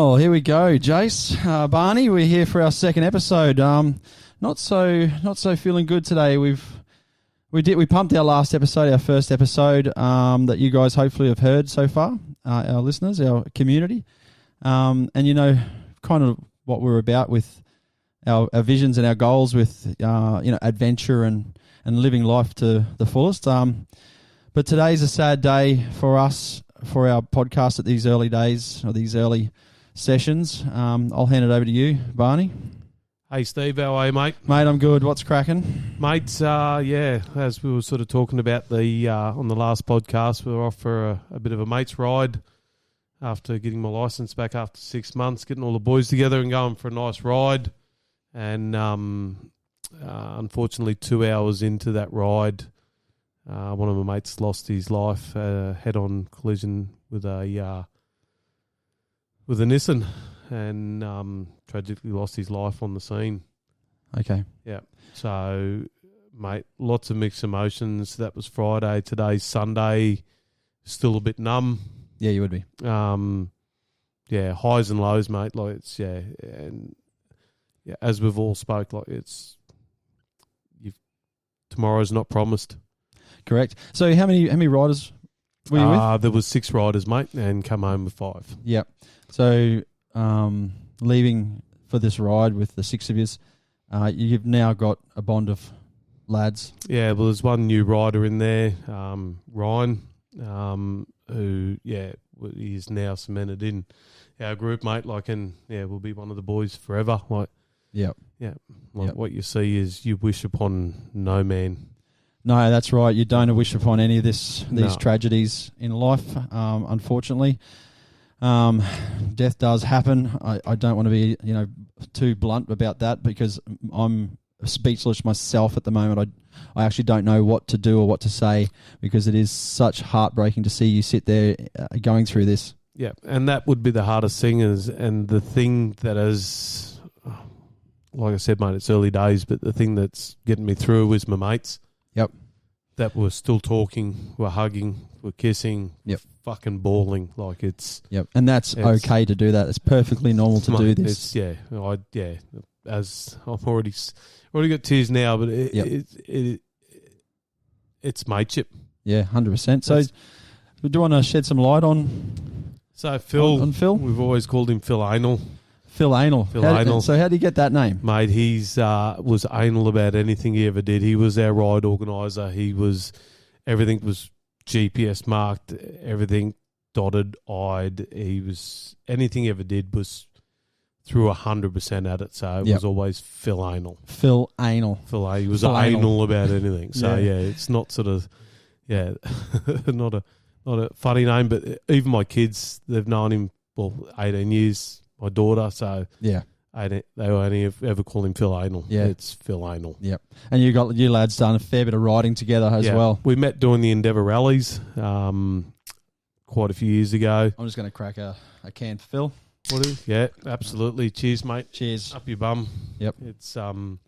Well, here we go, Jace. Barney, we're here for our second episode. Not so feeling good today. We pumped our last episode, our first episode, that you guys hopefully have heard so far, our listeners, our community, and you know kind of what we're about with our visions and our goals with adventure and living life to the fullest. But today's a sad day for us for our podcast at these early days or these early sessions. I'll hand it over to you, Barney. Hey Steve, how are you, mate? Mate, I'm good. What's cracking? Mate, as we were sort of talking about on the last podcast, we were off for a bit of a mate's ride after getting my licence back after 6 months, getting all the boys together and going for a nice ride. And unfortunately, 2 hours into that ride, one of my mates lost his life, head-on collision with a Nissan, and tragically lost his life on the scene. Okay. Yeah. So, mate, lots of mixed emotions. That was Friday. Today's Sunday. Still a bit numb. Yeah, you would be. Highs and lows, mate. As we've all spoke, tomorrow's not promised. Correct. So, how many riders were you with? There was 6 riders, mate, and come home with 5. Yep. So, leaving for this ride with the 6 of yous, you've now got a bond of lads. Yeah, well, there's one new rider in there, Ryan, who is now cemented in our group, mate. We'll be one of the boys forever. What you see is you wish upon no man. No, that's right. You don't wish upon any of these tragedies in life, unfortunately. Death does happen. I don't want to be, too blunt about that because I'm speechless myself at the moment. I actually don't know what to do or what to say because it is such heartbreaking to see you sit there going through this. Yeah, and that would be the hardest thing and the thing that is, like I said, mate, it's early days, but the thing that's getting me through is my mates. Yep. That we're still talking, we're hugging, we're kissing, yep, fucking bawling. Yep, and that's okay to do that. It's perfectly normal to do this. As I've already got tears now, but it's mateship. Yeah, 100%. So, do you want to shed some light on? So Phil, on Phil, we've always called him Phil Anal. Phil Anal. So how did he get that name? Mate, he's was anal about anything he ever did. He was our ride organiser. Everything was GPS marked, everything dotted, eyed. Anything he ever did was threw 100% at it. So it was always Phil Anal. Phil Anal. He was anal about anything. So it's not sort of, not a funny name, but even my kids, they've known him, 18 years. My daughter, so they only ever call him Phil Anal. Yeah, it's Phil Anal. Yep, and you lads done a fair bit of riding together as well. We met doing the Endeavour rallies quite a few years ago. I'm just going to crack a can for Phil. Yeah, absolutely. Cheers, mate. Cheers. Up your bum. Yep. It's so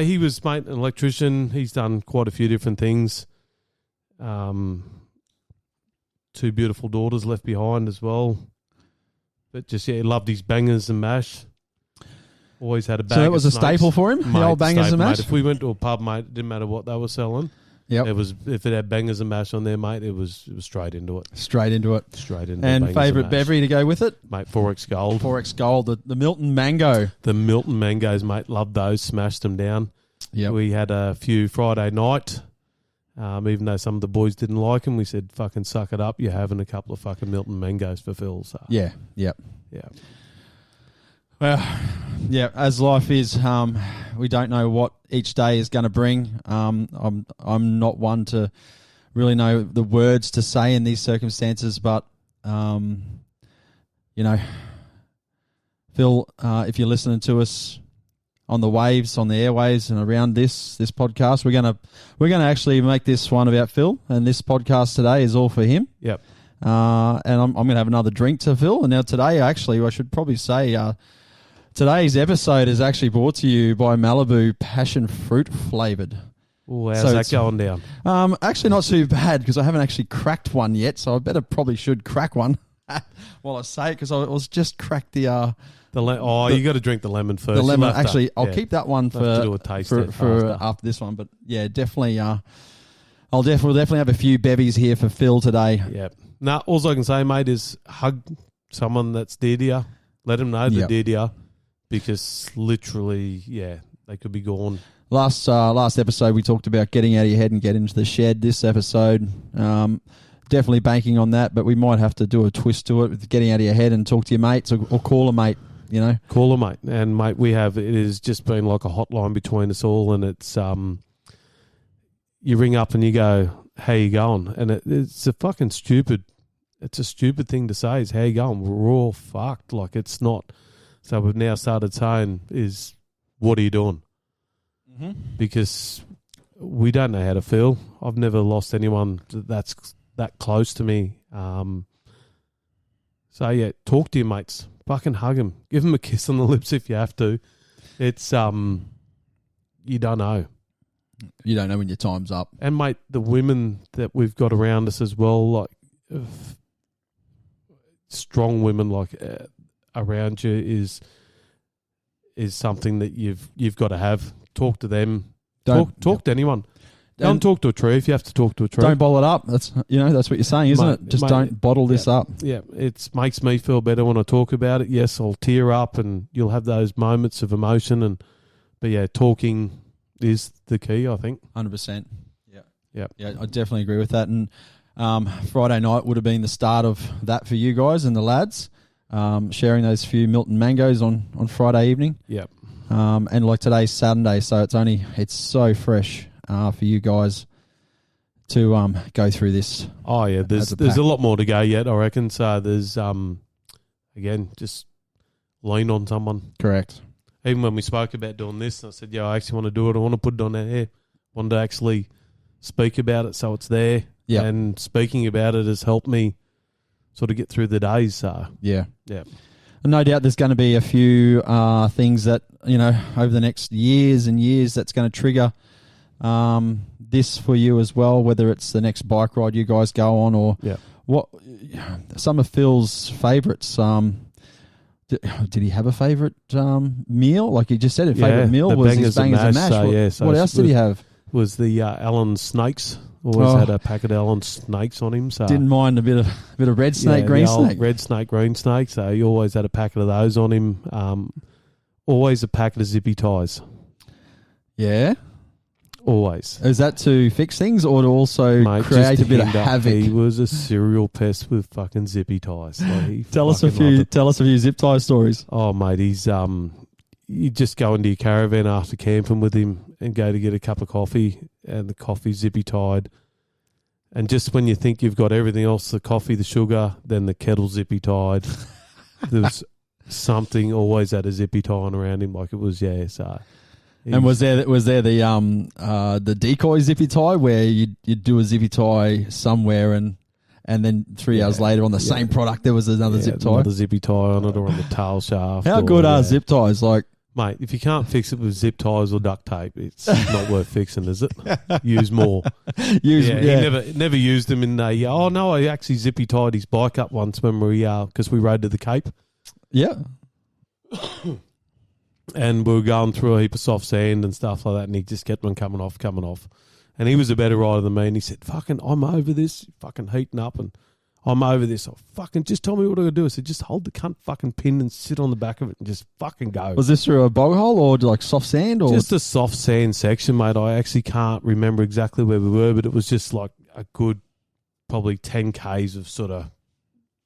he was, mate, an electrician. He's done quite a few different things. 2 beautiful daughters left behind as well. But he loved his bangers and mash. Always had a bag. So it was a staple for him, the old bangers and mash? Mate. If we went to a pub, mate, it didn't matter what they were selling. Yep. If it had bangers and mash on there, mate, it was straight into it. Straight into it. And favourite beverage to go with it? Mate, 4X Gold. 4X Gold, the Milton Mango. The Milton Mangoes, mate, loved those, smashed them down. Yep. We had a few Friday night. Even though some of the boys didn't like them, we said, fucking suck it up. You're having a couple of fucking Milton Mangoes for Phil. So. Yeah, yep. Yeah. Well, yeah, as life is, we don't know what each day is going to bring. I'm not one to really know the words to say in these circumstances, but, Phil, if you're listening to us on the waves, on the airwaves, and around this podcast, we're gonna actually make this one about Phil, and this podcast today is all for him. Yep. And I'm gonna have another drink to Phil. And now today, actually, I should probably say, today's episode is actually brought to you by Malibu Passion Fruit Flavored. Ooh, how's that going down? Actually, not too bad because I haven't actually cracked one yet, so I probably should crack one. Well, I say it because I was just cracked the you got to drink the lemon first. the lemon. You'll have to- Actually, I'll yeah. keep that one You'll have to do a for taste for, test for after. after this one. But yeah, definitely. We'll definitely have a few bevies here for Phil today. Yeah. Now, all I can say, mate, is hug someone that's dear to you. Let them know they're Yep. dear to you, because literally, yeah, they could be gone. Last episode we talked about getting out of your head and get into the shed. This episode, definitely banking on that, but we might have to do a twist to it with getting out of your head and talk to your mates or call a mate. You know, Call her, mate. And, mate, it has just been like a hotline between us all, and it's you ring up and you go, how you going? And it's a fucking stupid thing to say is, how you going? We're all fucked. Like, it's not. So we've now started saying is, what are you doing? Because we don't know how to feel. I've never lost anyone that's that close to me. So yeah, talk to your mates. Fucking hug them. Give them a kiss on the lips if you have to. It's you don't know. you don't know when your time's up. And mate, the women that we've got around us as well, like strong women like around you is something that you've got to have. Talk to them. Talk to anyone. Don't talk to a tree if you have to talk to a tree. Don't bottle it up. That's what you're saying, isn't it? Just don't bottle this up. Yeah, it makes me feel better when I talk about it. Yes, I'll tear up and you'll have those moments of emotion, but yeah, talking is the key, I think. 100%. Yeah, I definitely agree with that. And Friday night would have been the start of that for you guys and the lads, sharing those few Milton mangoes on Friday evening. Yeah. And like today's Saturday, so it's so fresh for you guys to go through this. Oh yeah, there's a lot more to go yet, I reckon. So there's again, just lean on someone. Correct. Even when we spoke about doing this, I said, I actually want to do it. I want to put it on air. I wanted to actually speak about it so it's there. Yeah. And speaking about it has helped me sort of get through the days. So Yeah. yeah. No doubt there's going to be a few things that, over the next years and years that's going to trigger this for you as well, whether it's the next bike ride you guys go on or what. Some of Phil's favourites. Did he have a favourite meal? Like he just said, a favourite meal was his bangers and mash. So what else did he have? Was the Allen Snakes. Always had a packet of Allen Snakes on him. So didn't mind a bit of red snake, green snake. Red snake, green snake. So he always had a packet of those on him. Always a packet of zippy ties. Yeah. Always. Is that to fix things or to also create a bit of havoc? He was a serial pest with fucking zippy ties. Like Tell us a few zip tie stories. Oh mate, he's you just go into your caravan after camping with him and go to get a cup of coffee, and the coffee's zippy tied. And just when you think you've got everything else, the coffee, the sugar, then the kettle zippy tied. There was something always had a zippy tie on around him, like it was so. And was there the decoy zippy tie where you'd do a zippy tie somewhere and then 3 hours later on the same product there was another zip tie? Another zippy tie on it, or on the tail shaft. How good are zip ties? Like, mate, if you can't fix it with zip ties or duct tape, it's not worth fixing, is it? Use more. He never used them in the. Oh no, I actually zippy tied his bike up once when because we rode to the Cape. Yeah. And we were going through a heap of soft sand and stuff like that, and he just kept on coming off. And he was a better rider than me, and he said, fucking, I'm over this, fucking heating up, and I'm over this. Oh, fucking, just tell me what I got to do. I said, just hold the cunt fucking pin and sit on the back of it and just fucking go. Was this through a bog hole or like soft sand? Or just a soft sand section, mate. I actually can't remember exactly where we were, but it was just like a good probably 10 Ks of sort of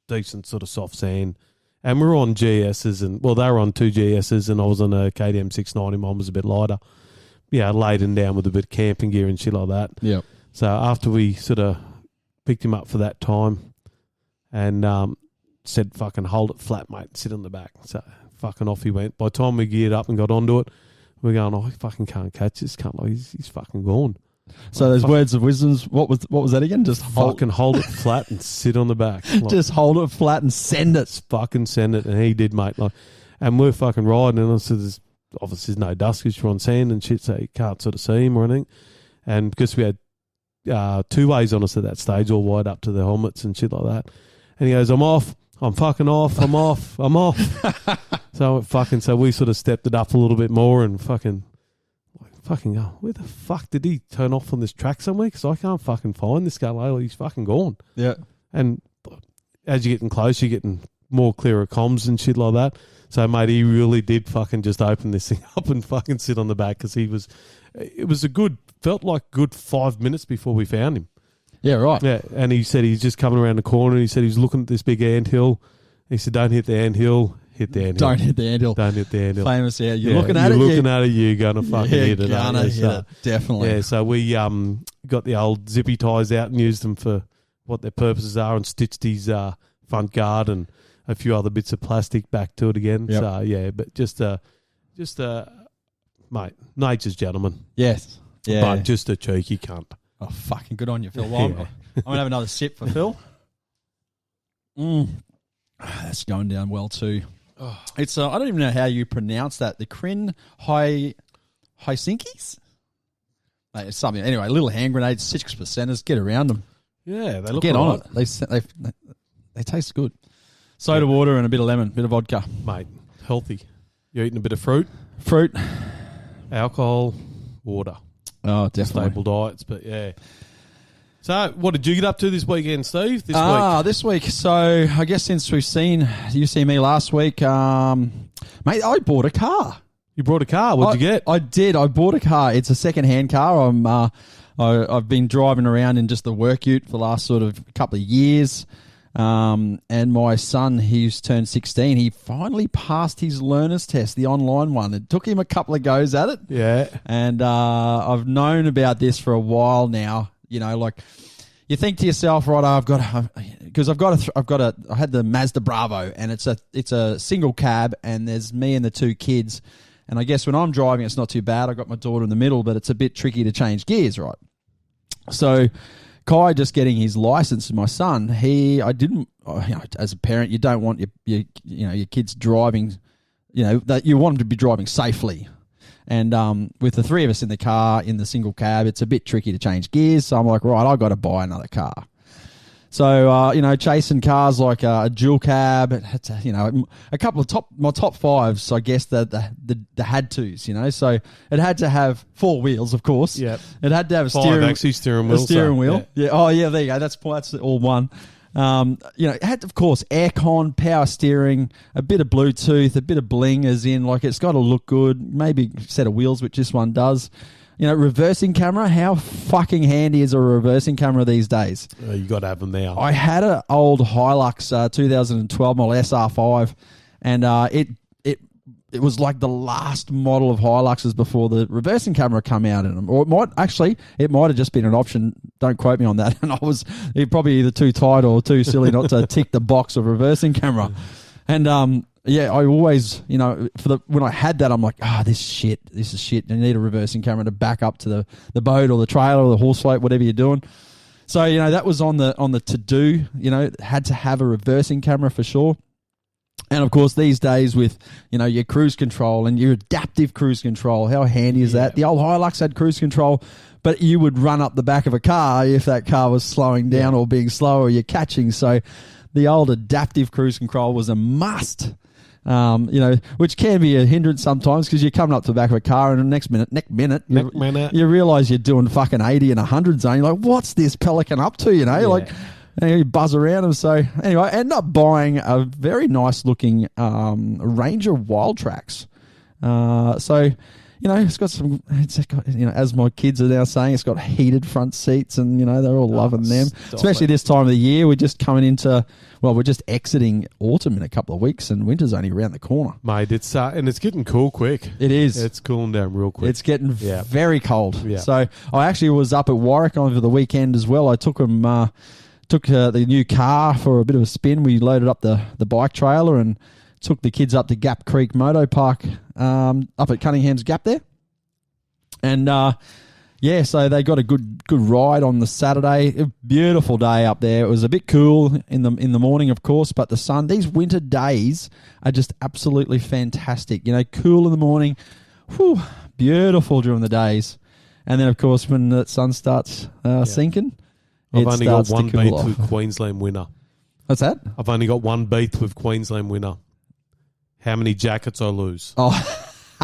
decent sort of soft sand. And we were on GSs, they were on 2 GSs, and I was on a KTM 690. Mine was a bit lighter. Yeah, laden down with a bit of camping gear and shit like that. Yeah. So after we sort of picked him up for that time and said, fucking hold it flat, mate, sit on the back. So fucking off he went. By the time we geared up and got onto it, we're going, I fucking can't catch this cunt. Like, he's fucking gone. So those words of wisdoms, what was that again? Just fucking hold it flat and sit on the back. Like, just hold it flat and send it. Fucking send it. And he did, mate. Like, and we're fucking riding, and I said, obviously there's no dust because you're on sand and shit, so you can't sort of see him or anything. And because we had 2 ways on us at that stage, all wide up to the helmets and shit like that. And he goes, I'm off. I'm fucking off. I'm off. I'm off. So we sort of stepped it up a little bit more and fucking go, where the fuck did he turn off on this track somewhere? Because I can't fucking find this guy. Like, he's fucking gone. Yeah. And as you're getting close, you're getting more clearer comms and shit like that. So, mate, he really did fucking just open this thing up and fucking sit on the back because felt like good 5 minutes before we found him. Yeah, right. Yeah, and he said he's just coming around the corner. He said he's looking at this big anthill. He said, don't hit the anthill. Hit the anthill. Don't hit the anthill. Don't hit the anthill. Famous, yeah. You're looking at it. You're looking at it, you're going to fucking hit it. Gonna hit it. Definitely. Yeah, so we got the old zippy ties out and used them for what their purposes are and stitched his front guard and a few other bits of plastic back to it again. Yep. So, yeah, but just mate, nature's gentleman. Yes. Yeah. But just a cheeky cunt. Oh, fucking good on you, Phil. Well, I'm going to have another sip for Phil. That's going down well too. It's I don't even know how you pronounce that. The Crin Helsinkis? Mate, it's something. Anyway, little hand grenades, 6%ers. Get around them. Yeah, they look Get right. on it. They taste good. Soda water and a bit of lemon, bit of vodka. Mate, healthy. You're eating a bit of fruit, alcohol, water. Oh, definitely. Staple diets, but yeah. So, what did you get up to this weekend, Steve? This week. So, I guess since you've seen me last week, mate, I bought a car. You brought a car. What'd you get? I did. I bought a car. It's a second-hand car. I've been driving around in just the work ute for the last sort of couple of years. And my son, he's turned 16. He finally passed his learner's test, the online one. It took him a couple of goes at it. Yeah. And I've known about this for a while now. You know, like you think to yourself, right? I had the Mazda Bravo, and it's a single cab, and there's me and the two kids. And I guess when I'm driving, it's not too bad. I got my daughter in the middle, but it's a bit tricky to change gears, right? So Kai just getting his license, my son, as a parent, you don't want your kids driving, that you want them to be driving safely. And with the three of us in the car, in the single cab, it's a bit tricky to change gears. So I'm like, right, I got to buy another car. So, chasing cars like a dual cab, a couple of my top fives, I guess, the had tos, So it had to have four wheels, of course. Yeah. It had to have a steering wheel. Yeah. Oh, yeah, there you go. That's all one. It had, of course, aircon, power steering, a bit of Bluetooth, a bit of bling, as in, like, it's got to look good. Maybe a set of wheels, which this one does. Reversing camera. How fucking handy is a reversing camera these days? You got to have them now. I had an old Hilux 2012 model SR5, and it was like the last model of Hiluxes before the reversing camera come out in them. Or it might have just been an option. Don't quote me on that. And I was probably either too tight or too silly not to tick the box of reversing camera. And I always, when I had that, I'm like, this is shit. You need a reversing camera to back up to the boat or the trailer or the horse float, whatever you're doing. So, that was on the to-do, had to have a reversing camera for sure. And, of course, these days with, your cruise control and your adaptive cruise control, how handy is that? The old Hilux had cruise control, but you would run up the back of a car if that car was slowing down or being slow or you're catching. So the old adaptive cruise control was a must, which can be a hindrance sometimes because you're coming up to the back of a car and the next minute, you realise you're doing fucking 80 and 100 zone. You're like, what's this Pelican up to, And you buzz around them. So anyway, I ended up buying a very nice looking Ranger Wild Tracks. It's got as my kids are now saying, it's got heated front seats and, they're all loving them. Especially this time of the year. We're just we're just exiting autumn in a couple of weeks and winter's only around the corner. Mate, it's getting cool quick. It is. It's cooling down real quick. It's getting very cold. Yeah. So I actually was up at Warwick over the weekend as well. I took them... Took the new car for a bit of a spin. We loaded up the bike trailer and took the kids up to Gap Creek Moto Park up at Cunningham's Gap there. And, so they got a good ride on the Saturday. A beautiful day up there. It was a bit cool in the morning, of course, but the sun, these winter days are just absolutely fantastic. Cool in the morning, beautiful during the days. And then, of course, when the sun starts sinking, I've only got one beat to to Queensland winner. What's that? I've only got one beat with Queensland winner. How many jackets I lose. Oh,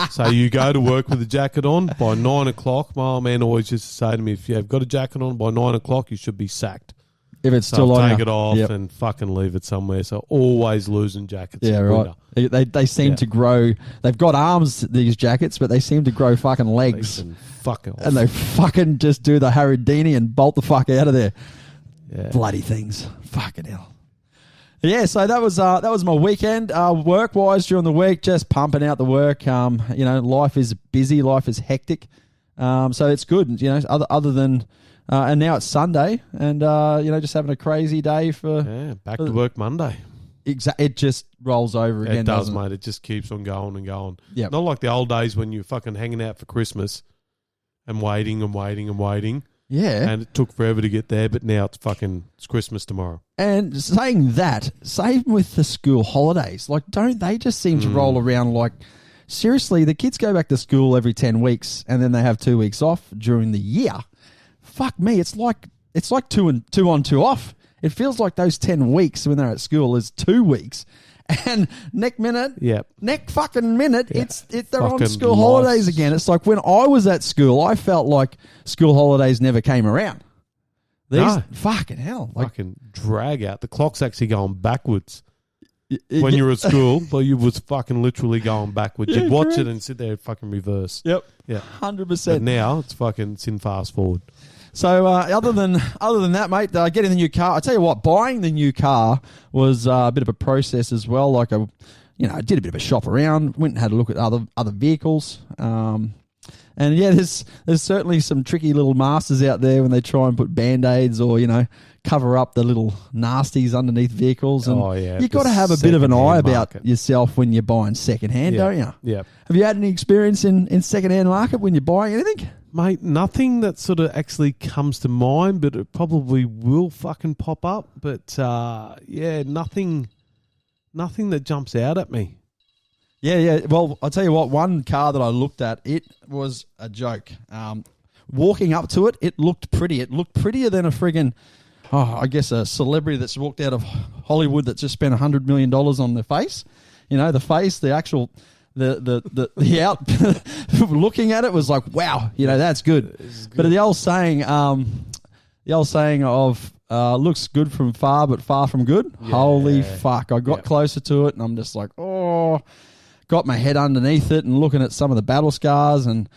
So you go to work with a jacket on by 9 o'clock. My old man always used to say to me, if you've got a jacket on by 9 o'clock, you should be sacked. if it's So still I'll on. take you. it off Yep. and fucking leave it somewhere. So always losing jackets. Yeah, in right. winter. They seem Yeah. to grow. They've got arms, these jackets, but they seem to grow fucking legs. And fuck off. And they fucking just do the Harudini and bolt the fuck out of there. Yeah. Bloody things. Fucking hell. Yeah, so that was my weekend. Work wise during the week, just pumping out the work. Life is busy, life is hectic. So it's good. Other than and now it's Sunday, and just having a crazy day for. Yeah, back to work Monday. It just rolls over again. It does, doesn't mate. It just keeps on going and going. Yep. Not like the old days when you're fucking hanging out for Christmas and waiting and waiting and waiting. Yeah. And it took forever to get there, but now it's Christmas tomorrow. And saying that, same with the school holidays. Like, don't they just seem to roll around like, seriously, the kids go back to school every 10 weeks and then they have 2 weeks off during the year. Fuck me, it's like two on, two off. It feels like those 10 weeks when they're at school is 2 weeks. And next fucking minute, Yeah. they're on Fucking school life. holidays again. It's like when I was at school, I felt like school holidays never came around. These No. fucking hell. Like, Fucking drag out. The clock's actually going backwards. When you're at school, but you was fucking literally going backwards. Yeah, You'd watch correct. it and sit there and fucking reverse. Yep. Yeah. 100%. But now it's in fast forward. So other than that, mate, getting the new car. I tell you what, buying the new car was a bit of a process as well. Like I did a bit of a shop around, went and had a look at other vehicles. And yeah, there's certainly some tricky little masters out there when they try and put band-aids or cover up the little nasties underneath vehicles. And you got to have a bit of an eye about yourself when you're buying second-hand, don't you? Yeah. Have you had any experience in second-hand market when you're buying anything? Mate, nothing that sort of actually comes to mind, but it probably will fucking pop up. But nothing that jumps out at me. Yeah. Well, I'll tell you what, one car that I looked at, it was a joke. Walking up to it, it looked pretty. It looked prettier than a friggin', a celebrity that's walked out of Hollywood that's just spent $100 million on their face. The face, the actual... The out looking at it was like, wow, that's good. But the old saying of looks good from far but far from good. Yeah. Holy fuck. I got closer to it and I'm just like, got my head underneath it and looking at some of the battle scars, and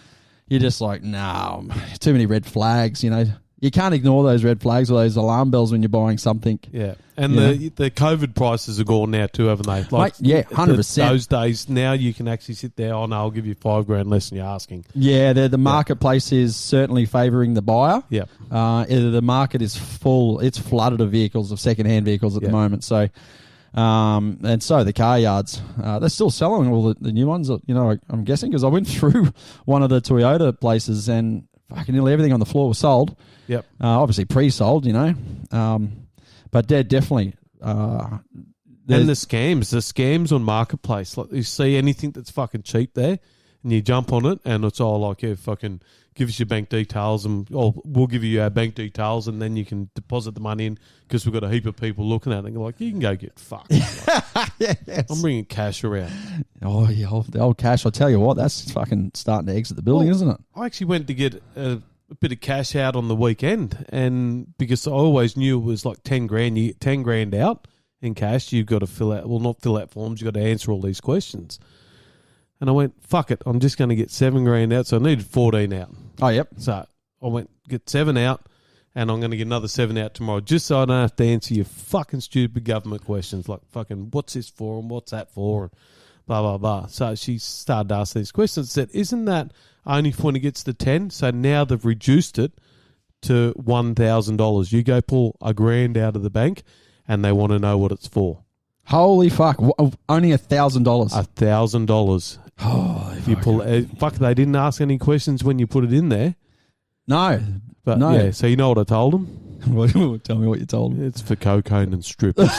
you're just like, no, too many red flags, You can't ignore those red flags or those alarm bells when you're buying something. Yeah. And the COVID prices are gone now too, haven't they? Mate, yeah, 100%. Those days, now you can actually sit there, no, I'll give you $5,000 less than you're asking. Yeah, the marketplace is certainly favouring the buyer. Yeah. The market is full. It's flooded of vehicles, of second-hand vehicles at the moment. So, and so the car yards, they're still selling all the new ones, I'm guessing, because I went through one of the Toyota places and fucking nearly everything on the floor was sold. Yep. Obviously pre-sold, but they're definitely. And the scams on Marketplace. Like you see anything that's fucking cheap there, and you jump on it, and it's all like, fucking give us your bank details, and we'll give you our bank details, and then you can deposit the money in because we've got a heap of people looking at it. And you're like, you can go get fucked. Yes. I'm bringing cash around. Oh yeah, the old cash. I'll tell you what, that's fucking starting to exit the building, isn't it? I actually went to get a bit of cash out on the weekend, and because I always knew it was like $10,000, you get $10,000 out in cash, you've got to fill out, not fill out forms, you've got to answer all these questions. And I went, fuck it, I'm just going to get $7,000 out, so I needed 14 out. Oh, yep. So I went, get 7 out, and I'm going to get another 7 out tomorrow, just so I don't have to answer your fucking stupid government questions, like fucking, what's this for, and what's that for, and blah, blah, blah. So she started asking these questions, said, isn't that only when it gets to 10? So now they've reduced it to $1,000. You go pull $1,000 out of the bank, and they want to know what it's for. Holy fuck! Only $1,000. $1,000. Oh, If you pull, they didn't ask any questions when you put it in there. No, But no. yeah, so you know what I told them? Tell me what you told me. It's for cocaine and strippers.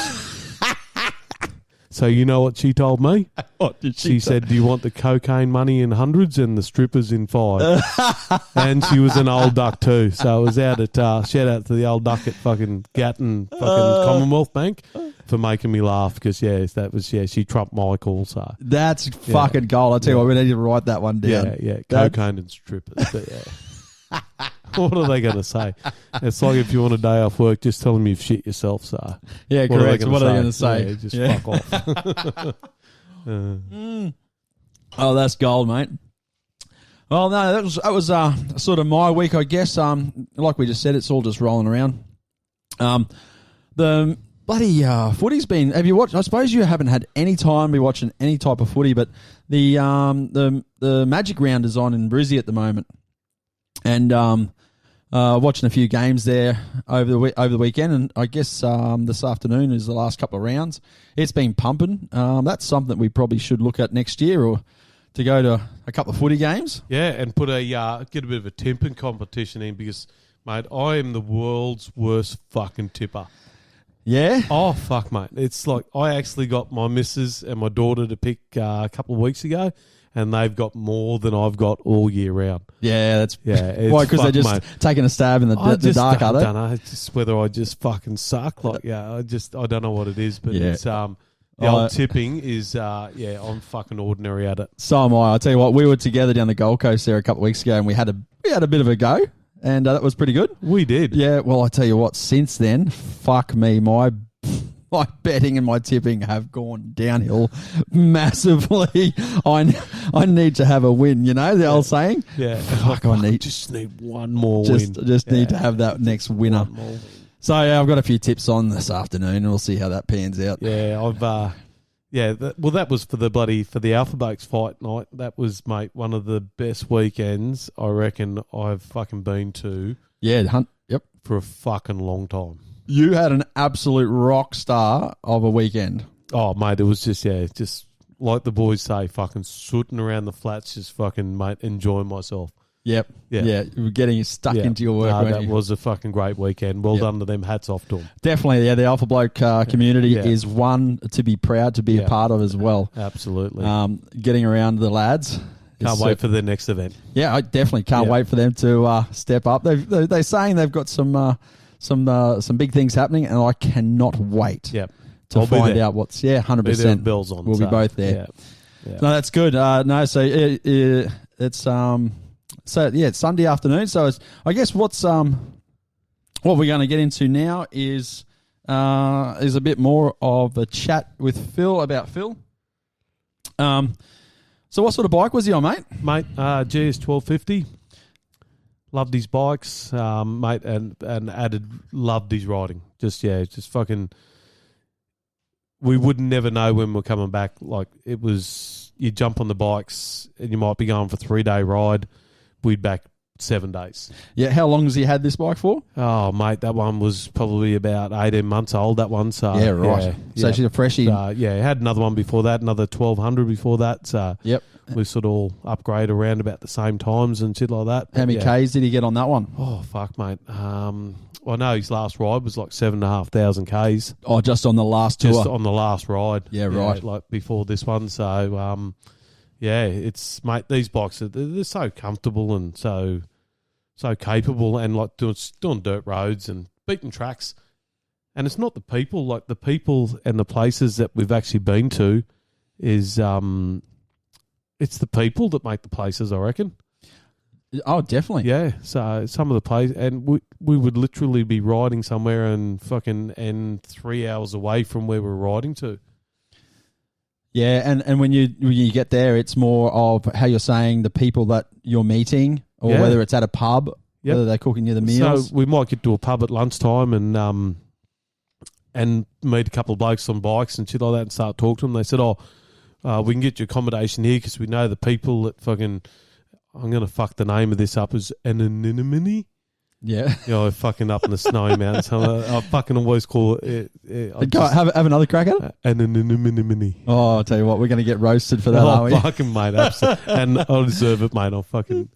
So you know what she told me? What did She said, "Do you want the cocaine money in hundreds and the strippers in 5?" And she was an old duck too. So it was out at shout out to the old duck at fucking Gatton fucking Commonwealth Bank for making me laugh because she trumped my call. So That's fucking gold. I tell you what, we need to write that one down. cocaine and strippers. But what are they going to say? It's like if you want a day off work, just tell them you've shit yourself. So Yeah, correct. What are they going to say? Yeah, just fuck off. Oh, that's gold, mate. Well, no, that was sort of my week, I guess. Like we just said, it's all just rolling around. The bloody footy's been. Have you watched? I suppose you haven't had any time to be watching any type of footy, but the Magic Round is on in Brizzy at the moment, and watching a few games there over the weekend, and I guess this afternoon is the last couple of rounds. It's been pumping. That's something that we probably should look at next year, or to go to a couple of footy games. Yeah, and put get a bit of a tipping competition in because, mate, I am the world's worst fucking tipper. Yeah? Oh, fuck, mate. It's like I actually got my missus and my daughter to pick a couple of weeks ago, and they've got more than I've got all year round. Yeah, that's it's why, because they're just taking a stab in the dark, are they? I don't know. It's just whether I just fucking suck. Like, I don't know what it is, but it's the old tipping is I'm fucking ordinary at it. So am I. I'll tell you what, we were together down the Gold Coast there a couple of weeks ago, and we had a bit of a go, and that was pretty good. We did. Yeah. Well, I tell you what, since then, fuck me, my betting and my tipping have gone downhill massively. I need to have a win, you know, the old saying? Yeah. Fuck, I just need one more win. Just need to have that next winner. One more win. So I've got a few tips on this afternoon, and we'll see how that pans out. Yeah, I've that was for the Alpha Bakes fight night. That was, mate, one of the best weekends I reckon I've fucking been to. Yeah, yep. For a fucking long time. You had an absolute rock star of a weekend. Oh, mate, it was just like the boys say, fucking sooting around the flats, just fucking, mate, enjoying myself. Yep. Yeah. You were getting stuck into your work. That was a fucking great weekend. Well done to them. Hats off to them. Definitely. Yeah. The Alpha Bloke community is one to be proud to be a part of as well. Absolutely. Getting around the lads. Can't wait for the next event. Yeah, I definitely can't wait for them to step up. They're saying they've got some big things happening, and I cannot wait to find out what's 100%. Bells on. We'll be both there. Yeah. No, that's good. It's Sunday afternoon. So I guess what we're going to get into now is a bit more of a chat with Phil about Phil. So what sort of bike was he on, mate? Mate, GS 1250. Loved his bikes, mate, and loved his riding. Just fucking. We would never know when we're coming back. Like, it was, you jump on the bikes and you might be going for a 3-day ride. We'd back 7 days. Yeah, how long has he had this bike for? Oh, mate, that one was probably about 18 months old, that one. So yeah, right. So she's a freshie. Had another one before that, another 1200 before that. So we sort of all upgrade around about the same times and shit like that. How many Ks did he get on that one? Oh, fuck, mate. I know his last ride was like 7,500 Ks. Oh, just on the last tour? Just on the last ride. Yeah, right. Like before this one. So, it's, mate, these bikes, they're so comfortable and so capable, and like doing dirt roads and beating tracks. And it's not the people, like the people and the places that we've actually been to is, it's the people that make the places, I reckon. Oh, definitely. Yeah. So some of the places, and we would literally be riding somewhere and 3 hours away from where we're riding to. Yeah, and when you get there, it's more of how you're saying the people that you're meeting, or whether it's at a pub, whether they're cooking you the meals. So we might get to a pub at lunchtime and meet a couple of blokes on bikes and shit like that and start talking to them. They said, we can get you accommodation here because we know the people that fucking, I'm going to fuck the name of this up, as anonymity. Yeah. Fucking up in the snowy mountains. I fucking always call it. Have another crack at it? Anonymity. Oh, I'll tell you what, we're going to get roasted for that, aren't we? Fucking, mate. Absolutely. And I deserve it, mate. I'll fucking.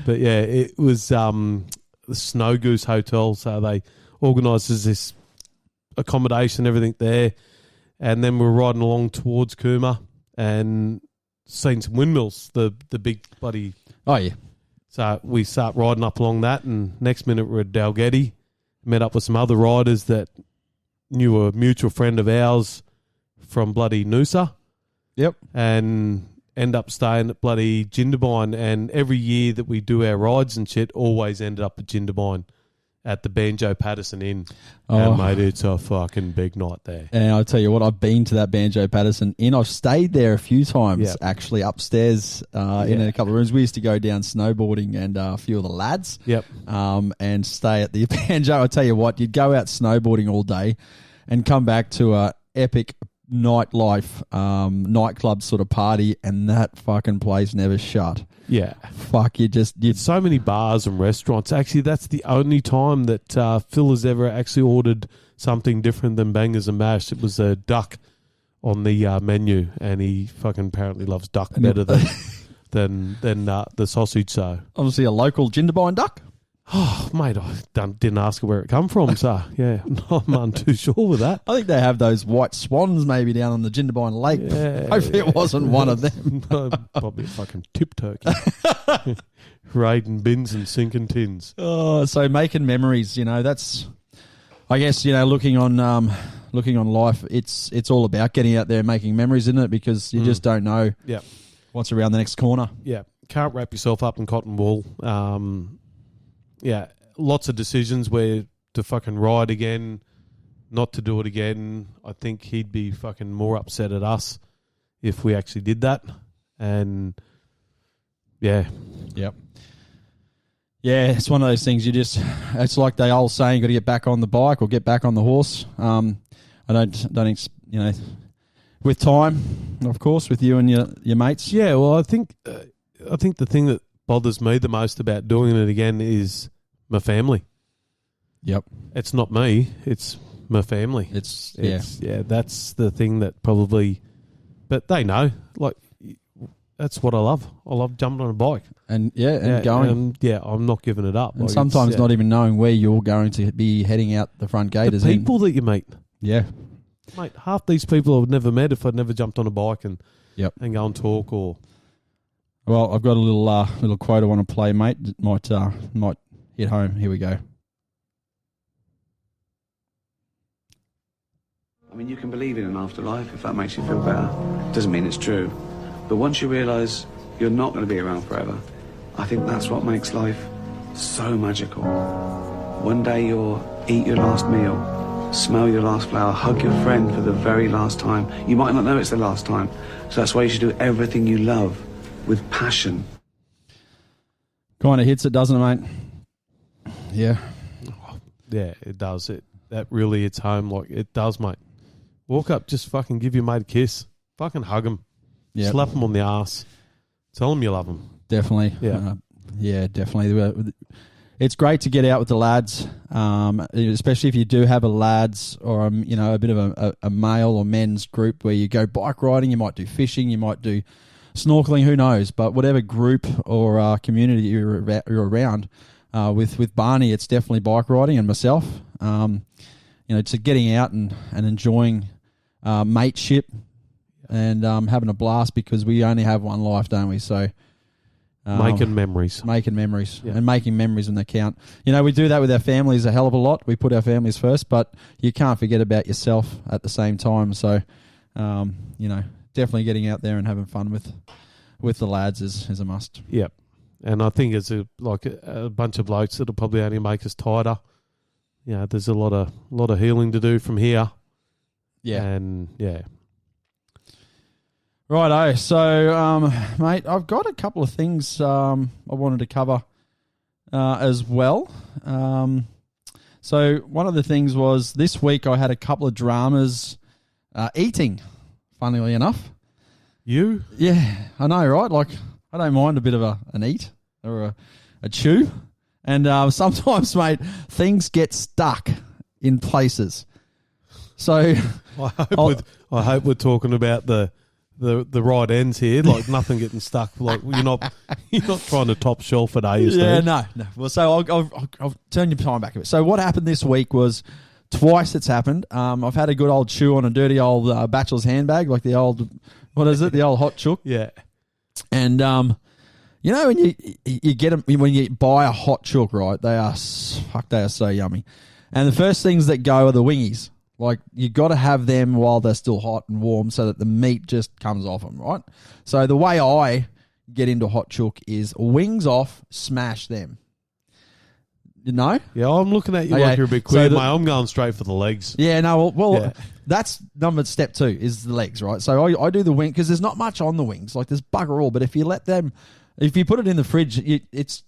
But yeah, it was the Snow Goose Hotel. So they organised this accommodation, everything there. And then we were riding along towards Cooma and seen some windmills, the big bloody... Oh, yeah. So we start riding up along that, and next minute we're at Dalgety, met up with some other riders that knew a mutual friend of ours from bloody Noosa. Yep. And end up staying at bloody Jindabyne, and every year that we do our rides and shit, always ended up at Jindabyne at the Banjo Patterson Inn. Oh. And mate, it's a fucking big night there. And I'll tell you what, I've been to that Banjo Patterson Inn. I've stayed there a few times, Yep. actually, upstairs in a couple of rooms. We used to go down snowboarding and a few of the lads Yep. and stay at the Banjo. I'll tell you what, you'd go out snowboarding all day and come back to a epic nightlife nightclub sort of party, and that fucking place never shut. Yeah. Fuck, you'd So many bars and restaurants. Actually, that's the only time that Phil has ever actually ordered something different than bangers and mash. It was a duck on the menu, and he fucking apparently loves duck better than the sausage. So obviously a local Jindabyne duck. oh, mate, I didn't ask where it come from. So yeah, I'm too sure with that. I think they have those white swans maybe down on the Jindabyne Lake. Yeah, Hopefully it wasn't one of them. No, probably a fucking tip turkey. Raiding bins and sinking tins. Oh, so making memories, that's, I guess, looking on life, it's all about getting out there and making memories, isn't it? Because you just don't know Yep. what's around the next corner. Yeah, can't wrap yourself up in cotton wool. Yeah, lots of decisions where to fucking ride again, not to do it again. I think he'd be fucking more upset at us if we actually did that. And yeah. Yep. Yeah, it's one of those things it's like the old saying, got to get back on the bike or get back on the horse. I don't, with time, of course, with you and your mates. Yeah, well, I think the thing that bothers me the most about doing it again is my family. Yep. It's not me, it's my family. Yeah, that's the thing that probably, but they know, like, that's what I love. I love jumping on a bike. And going. I'm not giving it up. And like, sometimes not even knowing where you're going to be heading out the front gate. The people that you meet. Yeah. Mate, half these people I've never met if I'd never jumped on a bike and go and talk or... Well, I've got a little quote I want to play, mate. It might hit home. Here we go. I mean, you can believe in an afterlife if that makes you feel better. Doesn't mean it's true. But once you realise you're not going to be around forever, I think that's what makes life so magical. One day you'll eat your last meal, smell your last flower, hug your friend for the very last time. You might not know it's the last time. So that's why you should do everything you love with passion. Kind of hits it, doesn't it, mate? Yeah. Yeah, it does. That really hits home. Like, it does, mate. Walk up, just fucking give your mate a kiss. Fucking hug him. Yep. Slap him on the ass. Tell him you love him. Definitely. Yeah. Definitely. It's great to get out with the lads, especially if you do have a lads or, a bit of a male or men's group where you go bike riding. You might do fishing. You might do snorkeling. Who knows? But whatever group or community you're around, with Barney, it's definitely bike riding, and myself, to getting out and enjoying mateship and having a blast, because we only have one life, don't we? So making memories. And making memories when they count. We do that with our families a hell of a lot. We put our families first, but you can't forget about yourself at the same time. So, definitely getting out there and having fun with the lads is a must. Yep. And I think it's a bunch of blokes that'll probably only make us tighter. There's a lot of healing to do from here. Yeah. And yeah. Righto. So, mate, I've got a couple of things I wanted to cover as well. So one of the things was this week I had a couple of dramas eating, funnily enough. You? Yeah, I know, right? Like, I don't mind a bit of an eat or a chew. And sometimes, mate, things get stuck in places. So I hope we're talking about the right ends here, like nothing getting stuck. Like you're not trying to top shelf it, are you, Steve? Yeah, no. Well, so I'll turn your time back a bit. So what happened this week was Twice it's happened. I've had a good old chew on a dirty old bachelor's handbag, like the old, what is it, the old hot chook. Yeah. And you know when you get them, when you buy a hot chook, right? They are so yummy. And the first things that go are the wingies. Like you got to have them while they're still hot and warm, so that the meat just comes off them, right? So the way I get into hot chook is wings off, smash them. You know? Yeah, I'm looking at you Okay, like you're a bit so queer, mate. I'm going straight for the legs. Yeah, no, well Yeah. that's step 2 is the legs, right? So I do the wing because there's not much on the wings. Like there's bugger all, but if you put it in the fridge, it's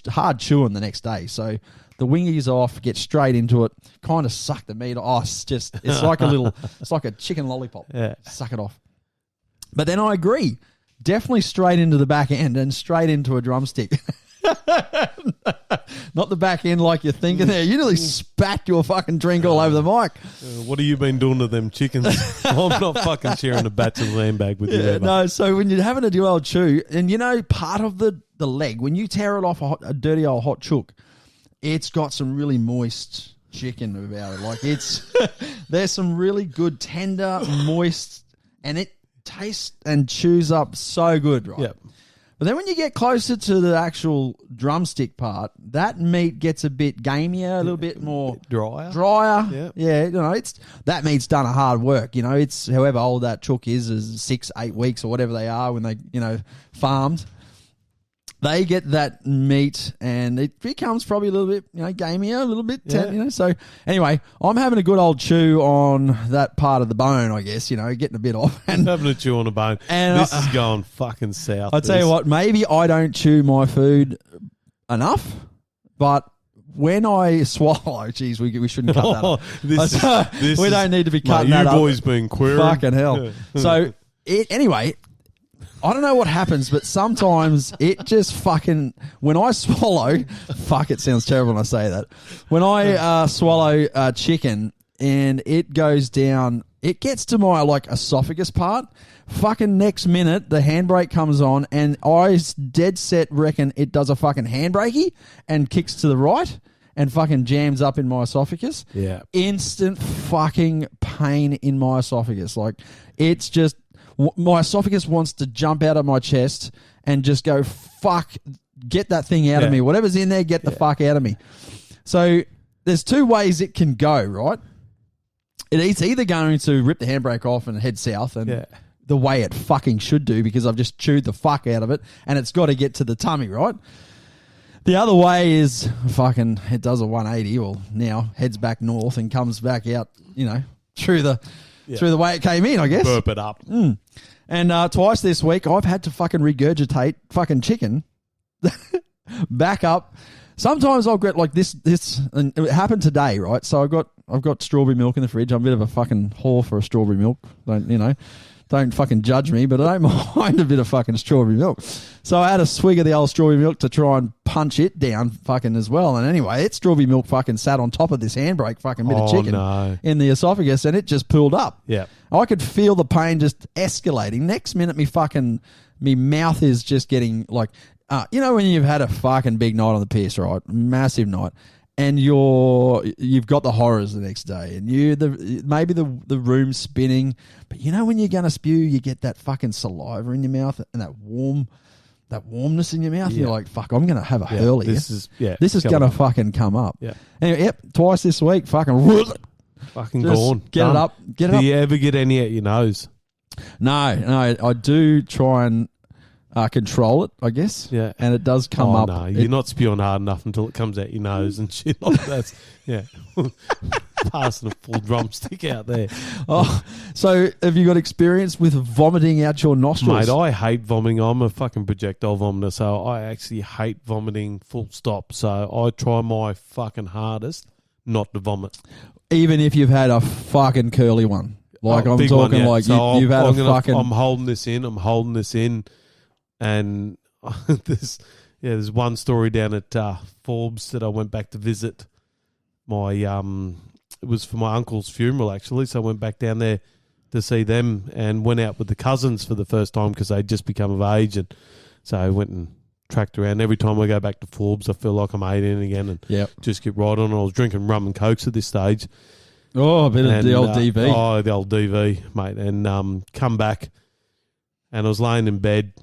hard chewing the next day. So the wingies off, get straight into it, kind of suck the meat. Oh, it's like it's like a chicken lollipop. Yeah. Suck it off. But then I agree, definitely straight into the back end and straight into a drumstick. Not the back end like you're thinking there. You nearly spat your fucking drink all over the mic. What have you been doing to them chickens? I'm not fucking sharing a bachelor's handbag with you ever. No, so when you're having a do old chew, and you know, part of the leg, when you tear it off a dirty old hot chook, it's got some really moist chicken about it. Like there's some really good, tender, moist, and it tastes and chews up so good, right? Yep. But then when you get closer to the actual drumstick part, that meat gets a bit gamier, a little bit more drier. Yep. Yeah, you know, that meat's done a hard work. You know, it's however old that chook is 6-8 weeks or whatever they are when they, you know, farmed. They get that meat and it becomes probably a little bit, you know, gamier, a little bit, you know. So anyway, I'm having a good old chew on that part of the bone, I guess, you know, getting a bit off. And Having a chew on a bone. And this is going fucking south. I tell you what, maybe I don't chew my food enough, but when I swallow, geez, we shouldn't cut that up. We don't need to be cutting that up. You boys being queer. Fucking hell. So anyway, I don't know what happens, but sometimes it just fucking, when I swallow, fuck, it sounds terrible when I say that. When I swallow chicken and it goes down, it gets to my like esophagus part, fucking next minute the handbrake comes on and I dead set reckon it does a fucking handbrakey and kicks to the right and fucking jams up in my esophagus. Yeah. Instant fucking pain in my esophagus. Like it's just, my esophagus wants to jump out of my chest and just go, fuck, get that thing out of me. Whatever's in there, get the fuck out of me. So there's two ways it can go, right? It's either going to rip the handbrake off and head south and the way it fucking should do because I've just chewed the fuck out of it and it's got to get to the tummy, right? The other way is fucking, it does a 180 or now heads back north and comes back out, you know, through the way it came in, I guess. Burp it up. And twice this week, I've had to fucking regurgitate fucking chicken back up. Sometimes I'll get like this, and it happened today, right? So I've got strawberry milk in the fridge. I'm a bit of a fucking whore for a strawberry milk. Don't fucking judge me, but I don't mind a bit of fucking strawberry milk. So I had a swig of the old strawberry milk to try and punch it down fucking as well. And anyway, that strawberry milk fucking sat on top of this handbrake fucking bit of chicken in the esophagus and it just pulled up. Yeah. I could feel the pain just escalating. Next minute, me mouth is just getting like, you know when you've had a fucking big night on the piss, right? Massive night. And you've got the horrors the next day, and maybe the room's spinning, but you know when you're gonna spew, you get that fucking saliva in your mouth and that warmness in your mouth. And you're like, fuck, I'm gonna have a hurley. This is gonna fucking come up. Yeah. Anyway, twice this week, fucking gone. Get it up. Get it up. Do you ever get any at your nose? No, I do try and control it, I guess. Yeah. And it does come up. No, you're not spewing hard enough until it comes out your nose and shit like that. Yeah. Passing a full drumstick out there. Oh, so have you got experience with vomiting out your nostrils? Mate, I hate vomiting. I'm a fucking projectile vomiter, so I actually hate vomiting full stop. So I try my fucking hardest not to vomit. Even if you've had a fucking curly one. Like I'm talking one, yeah. like so you've had I'm holding this in. And there's one story down at Forbes that I went back to visit. It was for my uncle's funeral actually, so I went back down there to see them and went out with the cousins for the first time because they'd just become of age, and so I went and tracked around. Every time I go back to Forbes, I feel like I'm 18 again and Yep. just get right on. I was drinking rum and cokes at this stage. Oh, a bit of the old DV. Oh, the old DV, mate. And come back, and I was laying in bed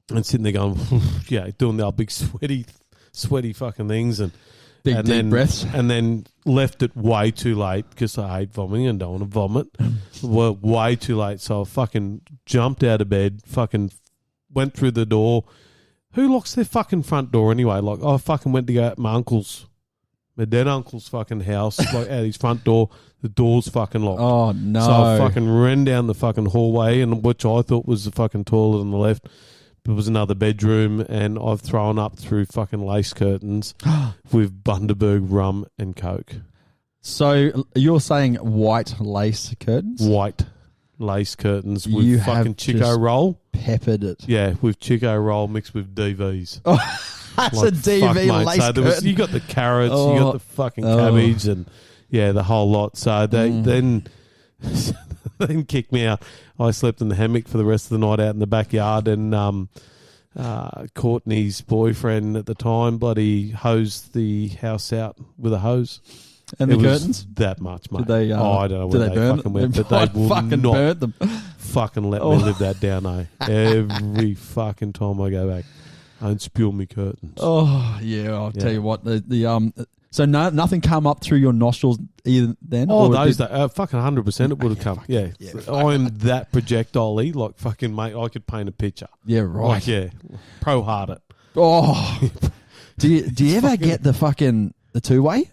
and sitting there going, yeah, doing the old big sweaty fucking things. And Big deep breaths. And then left it way too late because I hate vomiting and don't want to vomit. Well, way too late. So I fucking jumped out of bed, fucking went through the door. Who locks their fucking front door anyway? Like, I fucking went to go at my dead uncle's fucking house, like out his front door. The door's fucking locked. Oh, no. So I fucking ran down the fucking hallway, and which I thought was the fucking toilet on the left. It was another bedroom, and I've thrown up through fucking lace curtains with Bundaberg rum and Coke. So you're saying white lace curtains? White lace curtains with You fucking have Chico just roll. Peppered it. Yeah, with Chico roll mixed with DVs. Oh, that's Like, a DV fuck, mate. lace So curtain. you got the carrots, you Oh. got the fucking cabbage, and yeah, the whole lot. So they then kicked me out. I slept in the hammock for the rest of the night out in the backyard, and Courtney's boyfriend at the time bloody hosed the house out with a hose. And It the was curtains? that much, mate. Did they, I don't know did where they they burn fucking them? went, but they will fucking not burnt them. fucking let me live that down, eh? Every fucking time I go back, I don't spill me curtains. Oh, yeah, I'll Yeah. tell you what. So nothing come up through your nostrils either then? Oh, Or those did- fucking 100% it would have come. Yeah, I'm that projectile-y, like fucking mate. I could paint a picture. Yeah, right. Like, yeah, pro hard it. Oh. Do you ever get the two-way?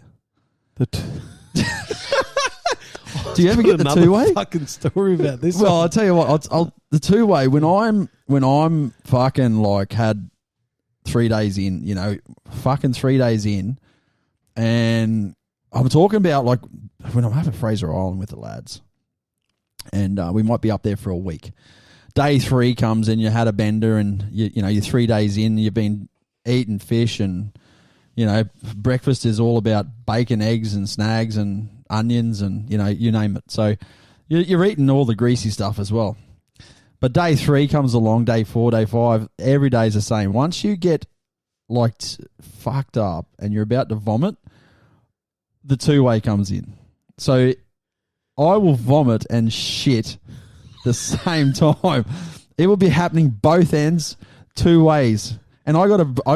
Do you ever get the Another two-way? fucking story about this? Well, I'll tell you what. The two-way, when I'm fucking like had 3 days in, fucking 3 days in, and I'm talking about like when I'm having Fraser Island with the lads, and we might be up there for a week. Day 3 comes and you had a bender, and you're 3 days in, you've been eating fish, and breakfast is all about bacon, eggs, and snags, and onions, and you name it. So you're eating all the greasy stuff as well. But day 3 comes along, day 4, day 5, every day's the same. Once you get like fucked up and you're about to vomit, the two-way comes in. So I will vomit and shit the same time. It will be happening both ends, 2 ways. And I've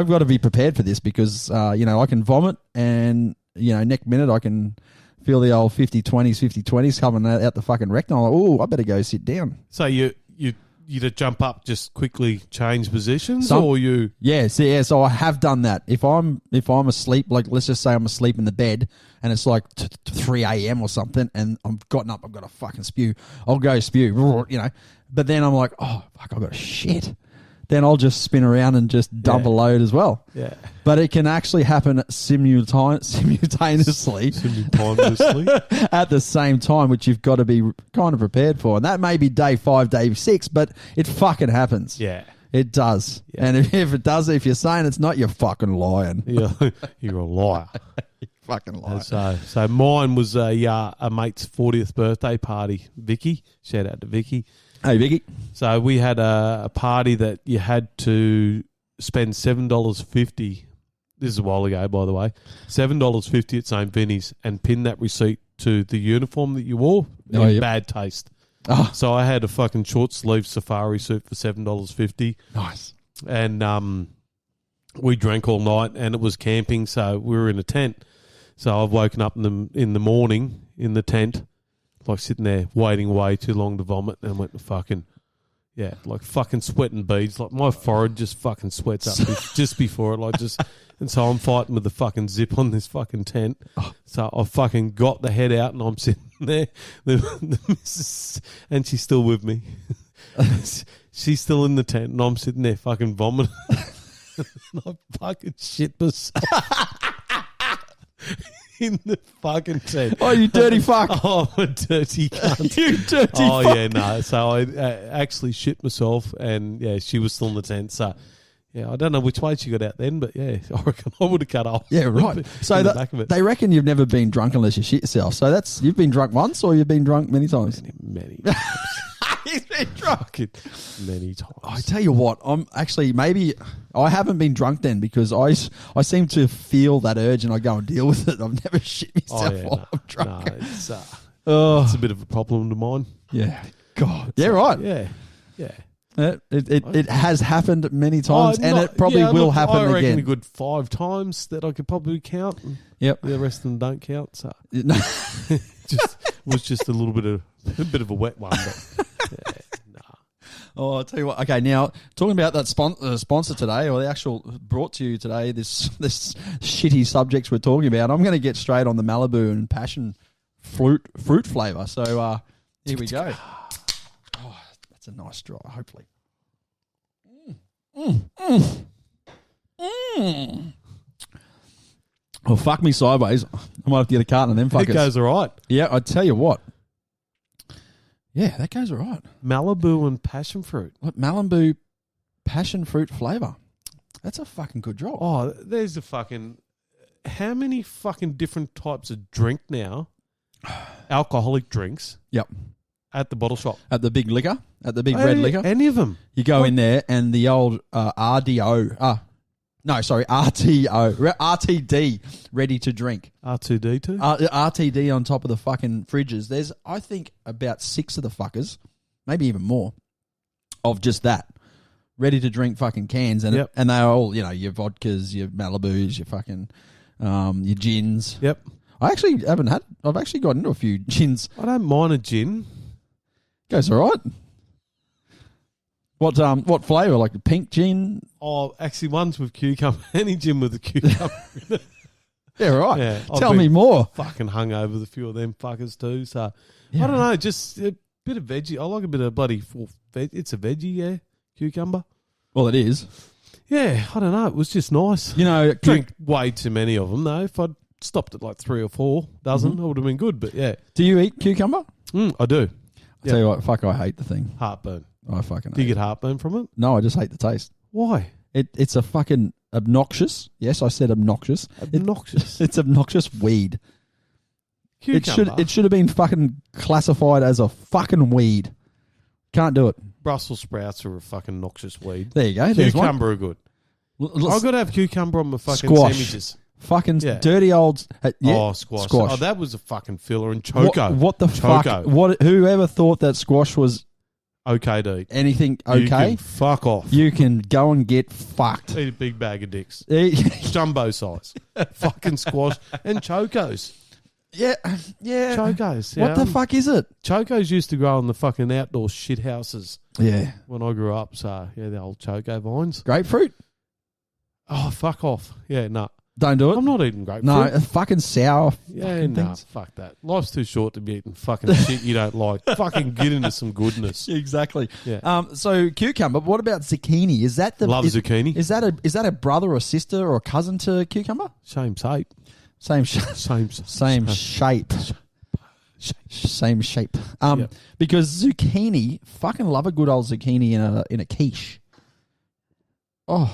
got to be prepared for this because I can vomit, and next minute I can feel the old 50-20s coming out the fucking rectum. I'm like, oh, I better go sit down. So you to jump up, just quickly change positions, Some- or you? Yeah, so I have done that. If I'm asleep, like let's just say I'm asleep in the bed and it's like 3 a.m. or something, and I'm gotten up, I've got to fucking spew. I'll go spew, But then I'm like, oh fuck, I've got shit. Then I'll just spin around and just dump a load as well. Yeah. But it can actually happen simultaneously at the same time, which you've got to be kind of prepared for. And that may be day 5, day 6, but it fucking happens. Yeah. It does. Yeah. And if it does, if you're saying it's not, you're fucking lying. You're a liar. Fucking lying. So mine was a mate's 40th birthday party. Vicky, shout out to Vicky. Hey, Vicky. So we had a party that you had to spend $7.50. This is a while ago, by the way. $7.50 at St. Vinny's, and pin that receipt to the uniform that you wore. Oh, in yep. Bad taste. Oh, So I had a fucking short sleeve safari suit for $7.50. nice. And we drank all night, and it was camping, so we were in a tent. So I've woken up in the morning in the tent, like sitting there waiting way too long to vomit, and went to fucking fucking sweating beads. Like my forehead just fucking sweats up just before it, and so I'm fighting with the fucking zip on this fucking tent. So I fucking got the head out, and I'm sitting there, the missus, and she's still with me. She's still in the tent, and I'm sitting there fucking vomiting. And I fucking shit myself in the fucking tent. Oh, you dirty fuck. Oh, I'm a dirty cunt. You dirty Oh, fuck. yeah, no. So I actually shit myself, and, yeah, she was still in the tent. So, yeah, I don't know which way she got out then, but, yeah, I reckon I would have cut off. Yeah, right. So in the back of it. they reckon you've never been drunk unless you shit yourself. So you've been drunk once, or you've been drunk many times? Many. He's been drunk. Fucking many times. I tell you what, I'm actually maybe I haven't been drunk then because I seem to feel that urge and I go and deal with it. I've never shit myself while I'm drunk. No, it's a bit of a problem to mine. Yeah, God, yeah, right. Yeah. It has happened many times, and it probably will happen I reckon again. a good 5 times that I could probably count. Yep. The rest of them don't count. So No. was just a bit of a wet one. But Oh, I'll tell you what. Okay, now talking about that sponsor today, or the actual brought to you today, this shitty subjects we're talking about. I'm going to get straight on the Malibu and passion fruit flavor. So here we go. Oh, that's a nice draw. Hopefully. Well, fuck me sideways. I might have to get a carton of them fuckers. it goes all right. Yeah, I tell you what. Yeah, that goes all right. Malibu and passion fruit. What, Malibu passion fruit flavour. That's a fucking good drop. Oh, there's a fucking... How many fucking different types of drink now, alcoholic drinks, Yep. at the bottle shop? At the big liquor, at the big red liquor. Any of them. You go in there and the old RTD, ready to drink. R2D2? RTD on top of the fucking fridges. There's, I think, about 6 of the fuckers, maybe even more, of just that. Ready to drink fucking cans. And Yep. and they're all, you know, your vodkas, your Malibus, your fucking, your gins. Yep. I've actually got into a few gins. I don't mind a gin. Goes all right. What flavour? Like the pink gin? Oh, actually, one's with cucumber. Any gin with a cucumber. Yeah, right. Yeah, I've Tell been me more. Fucking hung over the few of them fuckers too. So Yeah. I don't know, just a bit of veggie. I like a bit of bloody. It's a veggie, yeah. Cucumber. Well, it is. Yeah, I don't know. It was just nice. You know, Drink way too many of them though. If I'd stopped at like 3 or 4 dozen, I would have been good. But yeah, do you eat cucumber? I do. I tell you what, fuck, I hate the thing. Heartburn. I fucking Do you hate get heartburn from it? it. No, I just hate the taste. Why? It's a fucking obnoxious. Yes, I said obnoxious. Obnoxious. It's obnoxious weed. Cucumber. It should have been fucking classified as a fucking weed. Can't do it. Brussels sprouts are a fucking noxious weed. There you go. There's one. Cucumber are good. I've got to have cucumber on my fucking Squash. sandwiches. Fucking Yeah. dirty old. Yeah, Oh, squash. Oh, that was a fucking filler. And What, choco. what the Choco. fuck? Whoever thought that squash was Okay, dude. anything You okay? can fuck off. You can go and get fucked. Eat a big bag of dicks. yeah, Jumbo size. Fucking squash. And chocos. yeah. Chocos. What the fuck is it? Chocos used to grow in the fucking outdoor shit houses Yeah, when I grew up. So, yeah, the old choco vines. grapefruit. Oh, fuck off. Yeah, no. Don't do it. I'm not eating grapefruit. No, fucking sour. Yeah, fucking no, things. fuck that. Life's too short to be eating fucking shit you don't like. Fucking get into some goodness. Exactly. Yeah. So cucumber. What about zucchini? Is that the Love zucchini. Is that a brother or sister or cousin to cucumber? Same shape. Same Same shape. Same shape. Yep. Because zucchini, fucking love a good old zucchini in a quiche. Oh,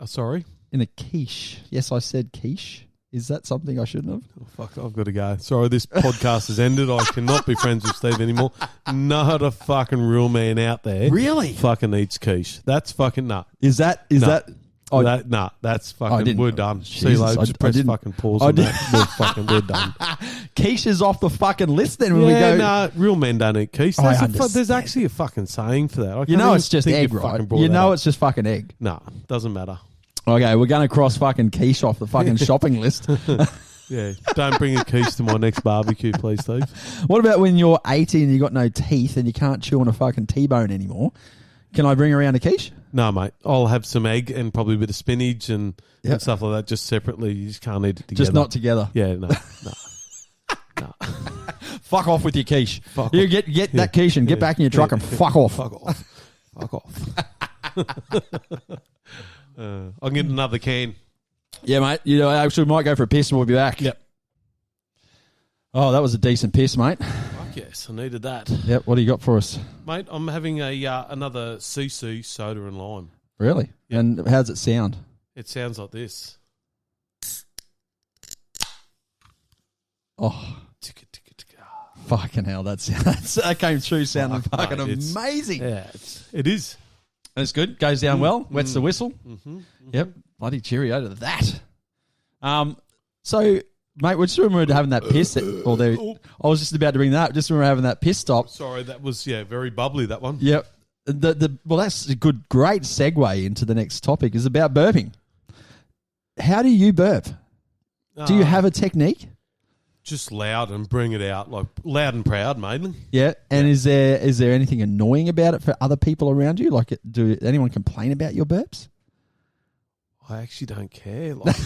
Sorry. in a quiche. Yes, I said quiche. Is that something I shouldn't have? Oh, fuck, I've got to go. Sorry, this podcast has ended. I cannot be friends with Steve anymore. Not a fucking real man out there. Really? Fucking eats quiche. That's fucking nut. Is that? Oh, That's I fucking. didn't- We're done. Jesus, See you later. I Just press didn't- fucking pause I on didn't- that. We're done. quiche is off the fucking list. Then when we Yeah, go, no, real men don't eat quiche. I There's understand. actually a fucking saying for that. I you can't know even it's just think egg, you right? fucking brought You that know up. it's just fucking egg. No, doesn't matter. Okay, we're going to cross fucking quiche off the fucking shopping list. Yeah, don't bring a quiche to my next barbecue, please, Steve. What about when you're 80 and you got no teeth and you can't chew on a fucking T-bone anymore? Can I bring around a quiche? No, mate. I'll have some egg and probably a bit of spinach and Yep. stuff like that just separately. You just can't eat it together. Just not together. Yeah, no. Fuck off with your quiche. Fuck You off. get that quiche and get back in your truck and fuck off. Fuck off. Fuck off. I'll get another can. Yeah, mate. You know, I actually might go for a piss and we'll be back. Yep. Oh, that was a decent piss, mate. Fuck yes, I needed that. Yep. What do you got for us? Mate, I'm having another CC soda and lime. Really? Yep. And how does it sound? It sounds like this. Oh, Fucking hell, that came through sounding fucking mate, it's- amazing. Yeah, it is. That's good. Goes down well. Wets the whistle. Mm-hmm. Yep. Bloody cheerio to that. So, mate, just remember having that piss. I was just about to bring that up. Just remember having that piss stop. Sorry, that was very bubbly, that one. Yep. Well, that's a great segue into the next topic. Is about burping. How do you burp? Do you have a technique? Just loud and bring it out, like loud and proud, mainly. Yeah. And is there anything annoying about it for other people around you? Like, do anyone complain about your burps? I actually don't care. Like,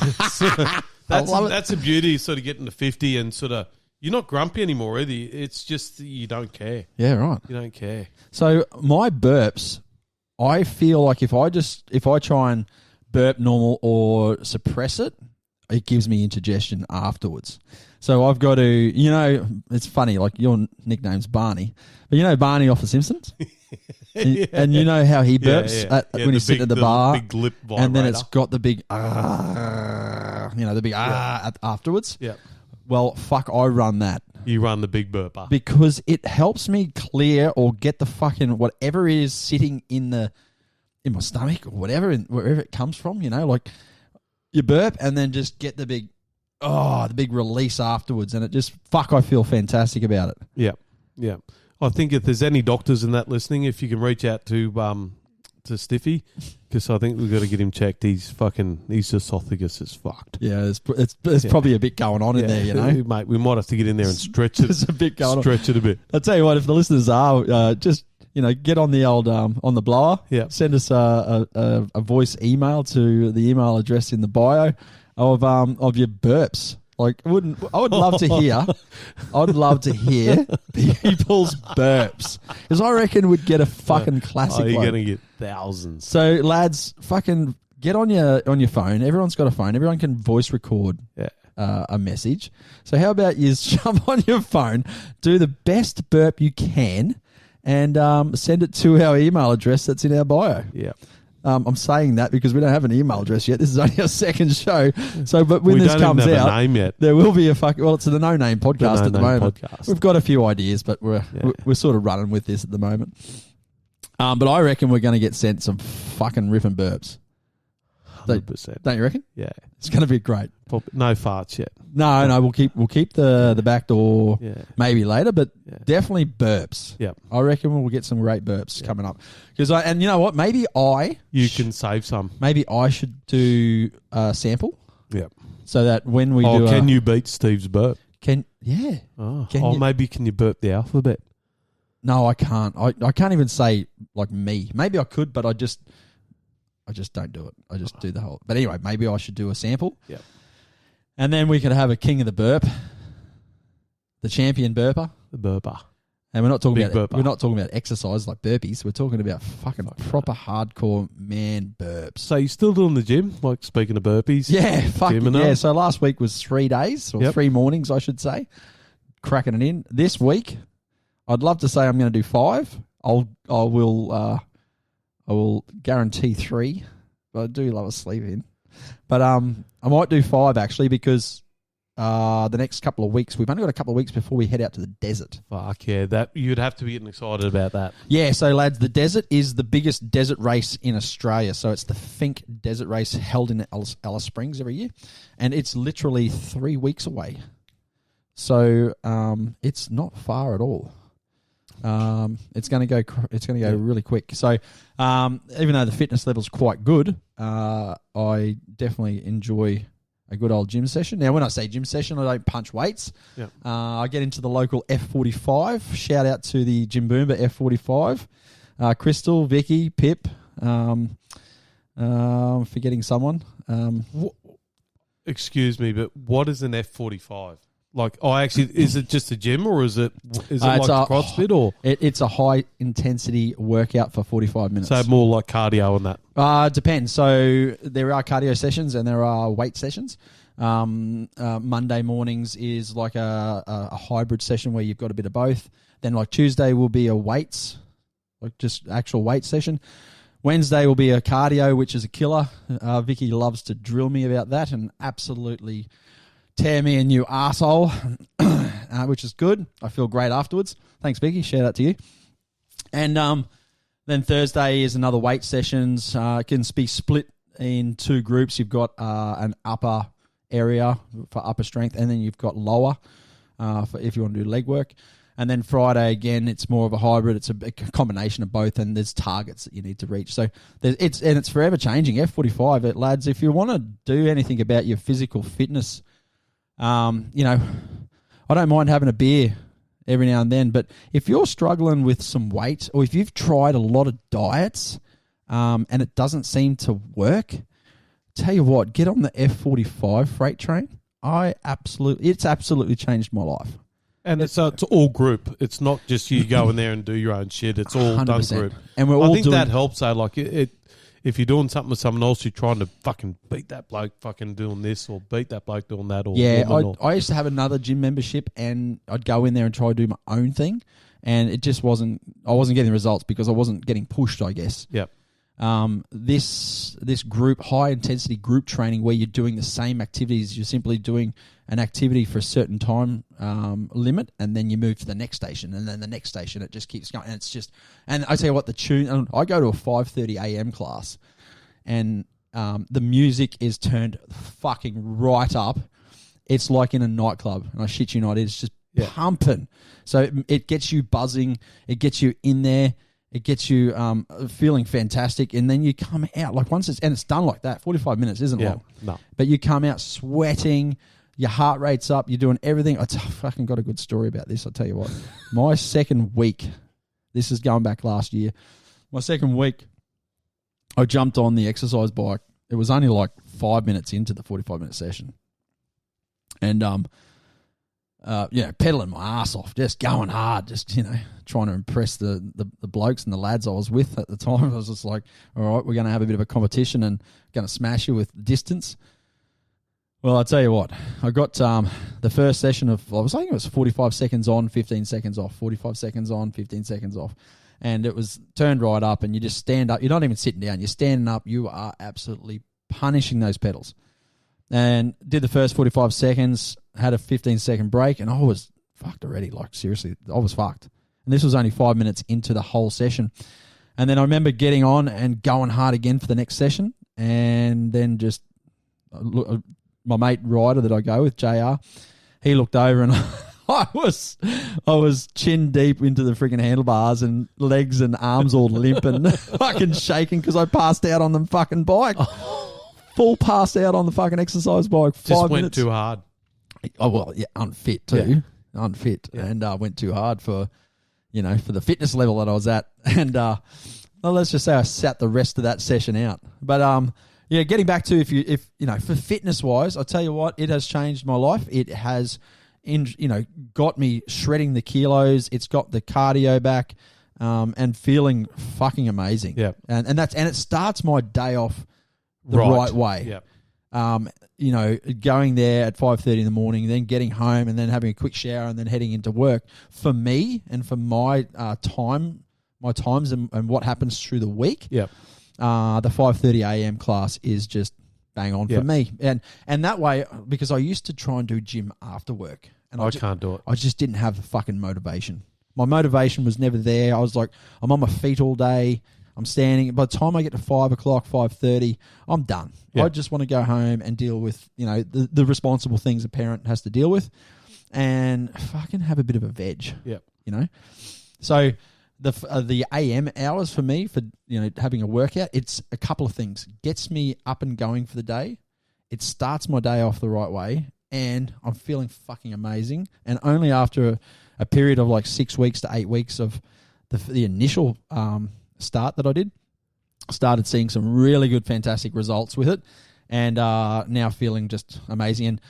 that's a beauty of sort of getting to 50 and sort of, you're not grumpy anymore either. It's just that you don't care. Yeah, right. You don't care. So my burps, I feel like if I try and burp normal or suppress it, it gives me indigestion afterwards. So I've got to, it's funny, like your nickname's Barney, but Barney off The Simpsons? And you know how he burps when he's sitting at the bar, big lip vibrator. and then it's got the big, afterwards. Yeah. Well, fuck, I run that. You run the big burper. Because it helps me clear or get the fucking whatever is sitting in my stomach or whatever, wherever it comes from, like you burp and then just get the big release afterwards, and it just, I feel fantastic about it. Yeah. Yeah. I think if there's any doctors in that listening, if you can reach out to Stiffy, because I think we've got to get him checked. His esophagus is fucked. Yeah, there's probably a bit going on in there, Mate, we might have to get in there and stretch it. There's a bit going on. Stretch it a bit. I'll tell you what, if the listeners are, just, get on the old, on the blower. Yeah. Send us a voice email to the email address in the bio of your burps. Like, I would love to hear. I'd love to hear people's burps, because I reckon we'd get a fucking classic. You're one. gonna get thousands. So, lads, fucking get on your phone. Everyone's got a phone. Everyone can voice record a message. So, how about you jump on your phone, do the best burp you can, and send it to our email address that's in our bio. Yeah. I'm saying that because we don't have an email address yet. This is only our second show. So, but when this comes don't even have out, a name yet. there will be it's the No Name podcast at the moment. Podcast. We've got a few ideas, but we're sort of running with this at the moment. But I reckon we're going to get sent some fucking riffing burps. 100%. Don't you reckon? Yeah. It's going to be great. No farts yet. No, we'll keep the back door maybe later, but definitely burps. Yeah. I reckon we'll get some great burps coming up. And you know what? Maybe you can save some. Maybe I should do a sample. Yeah. So that when we do, can you beat Steve's burp? Maybe can you burp the alphabet? No, I can't. I can't even say like me. Maybe I could, but I just don't do it. I just do the whole. But anyway, maybe I should do a sample. Yeah. And then we could have a king of the burp, the champion burper. The burper. And we're not talking about burper. We're not talking about exercise like burpees. We're talking about fucking proper hardcore man burps. So you're still doing the gym? Like, speaking of burpees? Yeah, fucking yeah. Up? So last week was 3 days, or 3 mornings, I should say. Cracking it in. This week, I'd love to say I'm going to do 5. I will guarantee 3, but I do love a sleep in. But I might do 5 actually, because the next couple of weeks, we've only got a couple of weeks before we head out to the desert. Fuck yeah, that you'd have to be getting excited about that. Yeah, so lads, the desert is the biggest desert race in Australia. So it's the Fink Desert Race held in Alice Springs every year, and it's literally 3 weeks away. So it's not far at all. It's going to go really quick. So even though the fitness level's quite good, I definitely enjoy a good old gym session. Now, when I say gym session, I don't punch weights. Yeah. I get into the local F45. Shout out to the Jimboomba F45. Crystal, Vicky, Pip. Forgetting someone. Excuse me, but what is an F45? Like, is it just a gym, or is it like CrossFit, or it's a high intensity workout for 45 minutes? So more like cardio and that. Depends. So there are cardio sessions and there are weight sessions. Monday mornings is like a hybrid session where you've got a bit of both. Then like Tuesday will be a weights, like just actual weight session. Wednesday will be a cardio, which is a killer. Vicky loves to drill me about that and absolutely tear me a new arsehole. which is good. I feel great afterwards. Thanks, Becky. Shout out to you. And then Thursday is another weight sessions. It can be split in two groups. You've got an upper area for upper strength, and then you've got lower for if you want to do leg work. And then Friday, again, it's more of a hybrid. It's a combination of both, and there's targets that you need to reach. So it's forever changing. F45, lads, if you want to do anything about your physical fitness, I don't mind having a beer every now and then, but if you're struggling with some weight, or if you've tried a lot of diets and it doesn't seem to work, tell you what, get on the F45 freight train. It's absolutely changed my life. And it's all group. It's not just you go in there and do your own shit. It's all 100%. Done group. And I think that helps. Like if you're doing something with someone else, you're trying to fucking beat that bloke fucking doing this, or beat that bloke doing that. Or I used to have another gym membership, and I'd go in there and try to do my own thing, and it just wasn't. I wasn't getting results because I wasn't getting pushed, I guess. Yep. This group, high intensity group training, where you're doing the same activities, you're simply doing an activity for a certain time limit, and then you move to the next station, and then the next station. It just keeps going, and it's just. And I tell you what, the tune. I go to a 5:30 a.m. class, and the music is turned fucking right up. It's like in a nightclub, and I shit you not, it's just pumping. So it gets you buzzing, it gets you in there. It gets you feeling fantastic, and then you come out like it's done like that. 45 minutes isn't long, no. But you come out sweating, your heart rate's up, you're doing everything. I fucking got a good story about this. I'll tell you what. My second week, this is going back last year. My second week, I jumped on the exercise bike. It was only like 5 minutes into the 45-minute session, and pedaling my ass off, just going hard, just trying to impress the blokes and the lads I was with at the time. I was just like, all right, we're going to have a bit of a competition and going to smash you with distance. Well, I'll tell you what, I got the first session of, I was saying it was 45 seconds on, 15 seconds off, 45 seconds on, 15 seconds off. And it was turned right up, and you just stand up. You're not even sitting down. You're standing up. You are absolutely punishing those pedals. And did the first 45 seconds, had a 15-second break, and I was fucked already. Like, seriously, I was fucked. And this was only 5 minutes into the whole session. And then I remember getting on and going hard again for the next session. And then just my mate Ryder that I go with, JR, he looked over, and I was chin deep into the freaking handlebars, and legs and arms all limp and fucking shaking because I passed out on the fucking bike. Full passed out on the fucking exercise bike. Just went too hard. Oh, well, yeah, unfit too. Yeah. Unfit. Yeah. And went too hard for the fitness level that I was at. And well, let's just say I sat the rest of that session out. But getting back to if for fitness wise, I'll tell you what, it has changed my life. It has got me shredding the kilos. It's got the cardio back, and feeling fucking amazing. Yeah. And it starts my day off the right way. Yeah. Going there at 5:30 in the morning, then getting home, and then having a quick shower, and then heading into work. For me and for my times and what happens through the week, the 5:30 a.m. class is just bang on for me. And that way, because I used to try and do gym after work, and I can't do it. I just didn't have the fucking motivation. My motivation was never there. I was like, I'm on my feet all day. I'm standing. By the time I get to 5 o'clock, 5:30, I'm done. Yeah. I just want to go home and deal with, the responsible things a parent has to deal with, and fucking have a bit of a veg. Yeah. So the AM hours for me for having a workout, it's a couple of things. Gets me up and going for the day. It starts my day off the right way, and I'm feeling fucking amazing. And only after a period of like 6 weeks to 8 weeks of the initial start that I did, started seeing some really good, fantastic results with it, and now feeling just amazing, and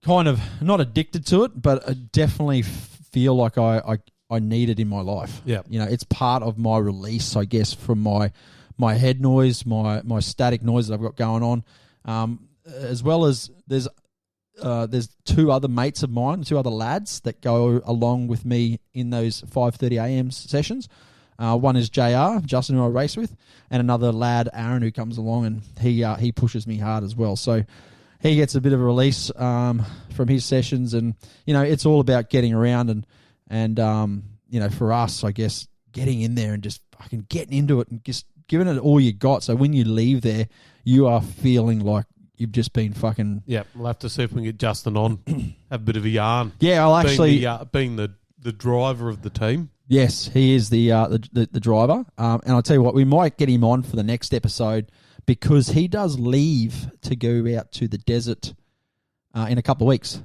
kind of not addicted to it, but I definitely feel like I need it in my life. Yeah. It's part of my release, I guess, from my head noise, my static noise that I've got going on, as well as there's two other mates of mine, two other lads that go along with me in those 5:30 a.m. sessions. One is JR, Justin, who I race with, and another lad, Aaron, who comes along, and he pushes me hard as well. So he gets a bit of a release from his sessions, and it's all about getting around and for us, I guess, getting in there and just fucking getting into it and just giving it all you got. So when you leave there, you are feeling like you've just been fucking. Yeah, we'll have to see if we can get Justin on, have a bit of a yarn. Yeah, I'll actually being the driver of the team. Yes, he is the driver, and I'll tell you what, we might get him on for the next episode because he does leave to go out to the desert in a couple of weeks.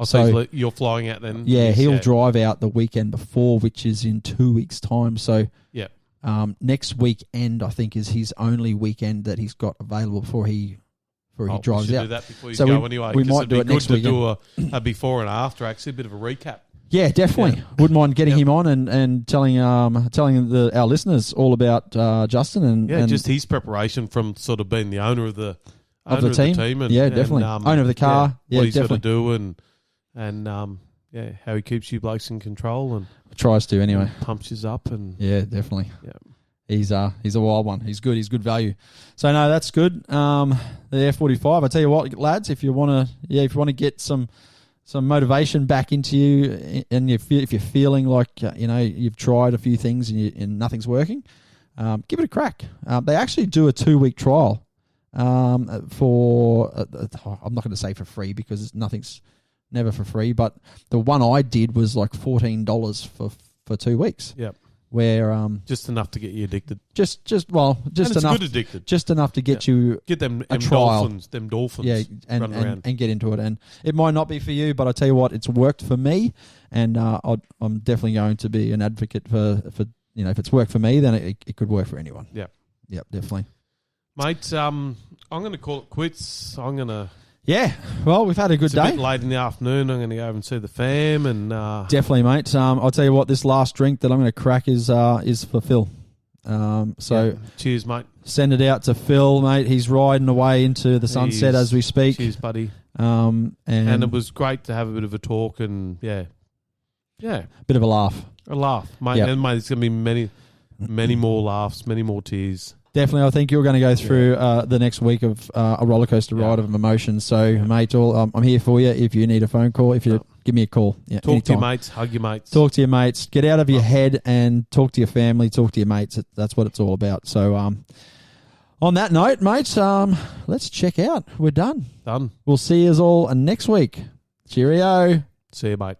So you're flying out then? Yeah, he'll drive out the weekend before, which is in 2 weeks' time. So yeah, next weekend I think is his only weekend that he's got available before he drives we should out. do that before you So go anyway. We might do it next weekend. Do a before and after, actually, a bit of a recap. Yeah, definitely. Yeah. Wouldn't mind getting him on and telling our listeners all about Justin and just his preparation from sort of being the owner of the team and, definitely owner of the car. What he's definitely got to do and how he keeps you blokes in control and tries to anyway. Pumps you up and definitely. Yeah. He's a wild one. He's good. He's good value. So no, that's good. The F45. I tell you what, lads, if you want to get some motivation back into you, and if you're feeling like you've tried a few things and nothing's working, give it a crack. They actually do a 2-week trial for. I'm not going to say for free because nothing's never for free, but the one I did was like $14 for 2 weeks. Yep. Where just enough to get you addicted. Just and it's enough. Good addicted. Just enough to get you get them a trial. dolphins. Yeah, and get into it. And it might not be for you, but I tell you what, it's worked for me, and I'm definitely going to be an advocate for if it's worked for me, then it could work for anyone. Yeah. Yep, definitely. Mate, I'm going to call it quits. I'm going to. Yeah, well, we've had a good day. It's a bit late in the afternoon. I'm going to go over and see the fam, and definitely, mate. I'll tell you what, this last drink that I'm going to crack is for Phil. Cheers, mate. Send it out to Phil, mate. He's riding away into the sunset as we speak. Cheers, buddy. And it was great to have a bit of a talk, and yeah, bit of a laugh, mate. Yep. And mate, there's going to be many more laughs, many more tears. Definitely, I think you're going to go through the next week of a rollercoaster ride of emotions. So, mate, I'm here for you if you need a phone call. If you give me a call, talk anytime. to your mates, hug your mates, talk to your mates, get out of your head and talk to your family, talk to your mates. That's what it's all about. So, on that note, mates, let's check out. We're done. Done. We'll see you all next week. Cheerio. See you, mate.